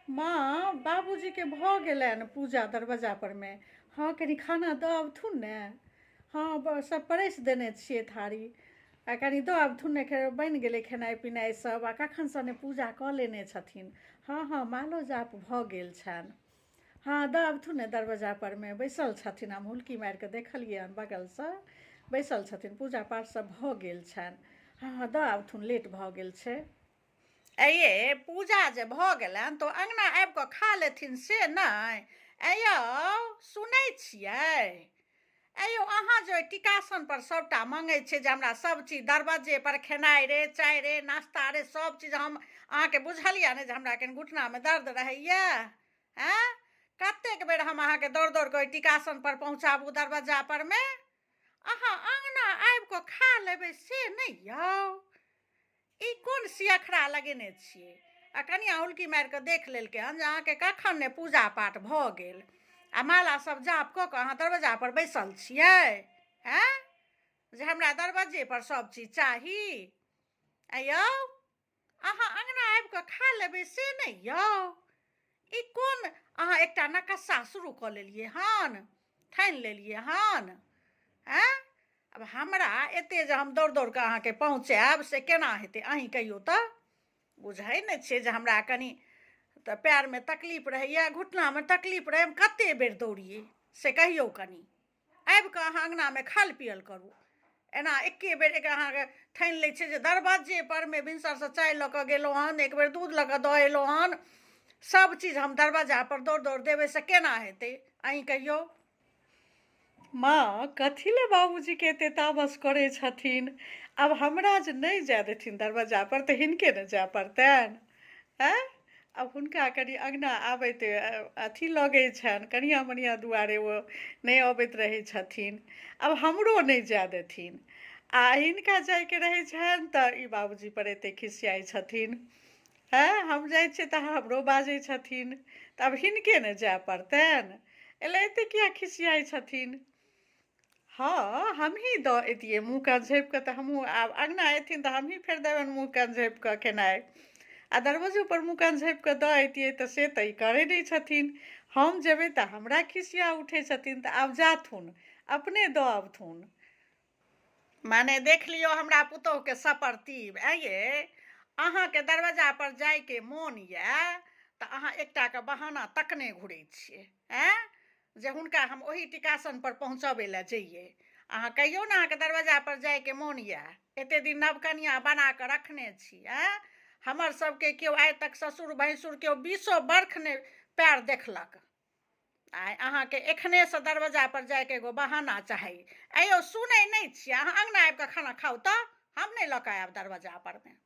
माँ बाबूजी के भऽ गेलनि पूजा दरवाजा पर में। हाँ कनी खाना दऽ अबथुन ने। हाँ सब परसि देने छियै थारी। आ कनी दऽ अबथुन ने, बनि गेलै खेनाइ पिनाइ सब, आ कखनसँ ने पूजा कऽ लेने छथिन। हाँ हाँ मालो जाप भऽ गेल छनि। हाँ दऽ अबथुन ने दरवाजा पर में बैसल छथिन, हम हुल्की मारि कऽ देखलियनि बगलसँ बैसल छथिन, पूजा पाठ सब भऽ गेल छनि। हाँ हाँ दऽ अबथुन, लेट भऽ गेल छै। ये पूजा जे भऽ गेलनि तऽ अङ्गना आबि कऽ खा लेथिन से नहि। यौ सुनै छियै, यौ अहाँ जे टिकासन पर सभटा मङ्गै छियै जे हमरा सब चीज दरवाजे पर खेनाइ रे, चाय रे, नाश्ता रे, सब चीज हम अहाँके बुझलियै ने जे हमरा कनि घुटनामे दर्द रहैया। आँय कतेक बेर हम अहाँके दौड़ दौड़ कऽ टिकासन पर पहुँचाबू दरवाजा पर में, अहाँ अङ्गना आबि कऽ खा लेबै से नहि यौ। ई कोन सियखरा लगेने छियै। आ कनिया उल्की मारि कऽ देख लेलकै हन जे अहाँके कखन ने पूजा पाठ भऽ गेल, आ माला सब जाप कऽ कऽ अहाँ दरवाजा पर बैसल छियै। हैं जे हमरा दरवाजे पर सब चीज चाही। यौ अहाँ अङ्गना आबि कऽ खा लेबै से नहि यौ। ई कोन अहाँ एकटा नकस्सा शुरू कऽ लेलियै हन, ठानि लेलियै हन। हैं अब हमरा एते जे हम दौड़ दौड़ कऽ अहाँके पहुँचायब से केना हेतै, अहीँ कहियौ तऽ। बुझै नहि छियै जे हमरा कनि तऽ पएरमे तकलीफ रहैया, घुटनामे तकलीफ रहै, हम कतेक बेर दौड़ियै से कहियौ कनि। आबि कऽ अहाँ अङ्गनामे खाल पियल करू। एना एके बेर अहाँके ठानि लै छै जे दरवाजे परमे भिनसरसँ चाय लऽ कऽ गेलहुँ हन, एक बेर दूध लऽ कऽ दऽ एलहुँ हन, सब चीज हम दरवाजा पर दौड़ दौड़ देबै से केना हेतै, अहीँ कहियौ। माँ कथी लए बाबूजीके एते तामस करै छथिन। आब हमरा जे नहि जाय देथिन दरवाजा पर तऽ हिनके ने जाय पड़तनि। आँय आब हुनका कनि अङ्गना आबैत अथी लगै छनि, कनिया मनिया दुआरे ओ नहि अबैत रहै छथिन। आब हमरो नहि जाय देथिन, आ हिनका जायके रहै छनि तऽ ई बाबूजी पर एते खिसियाइ छथिन। हैं हम जाइ छियै तऽ हमरो बाजै छथिन, तऽ आब हिनके ने जाय पड़तनि। एले एते किया खिसियाइ छथिन। हाँ हमही दऽ एतियै मुँह कान झाँपि कऽ, तऽ हमहूँ आब अङ्गना एथिन तऽ हमही फेर देबनि मुँह कान झाँपि कऽ खेनाइ। आ दरवाजो पर मुँह कान झाँपि कऽ दऽ एतियै तऽ से तऽ ई करै नहि छथिन। हम जेबै तऽ हमरा खिसिया उठै छथिन, तऽ आब जाथुन अपने दऽ अबथुन। माने देख लियौ हमरा पुतहुके सपरतीब। ये अहाँके दरवाजा पर जायके मोन यऽ तऽ अहाँ एकटाके बहाना तकने घुरै छियै। जे हुनका हम ओही टिकासन पर पहुँचबै लए जइयै। अहाँ कहियौ ने अहाँके दरवाजा पर जायके मोन यऽ, एते दिन नवकनिया बना कऽ रखने छी। हमर सबके केओ आइ तक ससुर भैंसुर केओ 20 बरख नहि पैर देखलक, आइ अहाँके एखनेसँ दरवाजा पर जायके एगो बहाना चाही। यौ सुनै नहि छियै, अहाँ अङ्गना आबि कऽ खाना खाउ तऽ, हम नहि लऽ कऽ आयब दरवाजा परमे।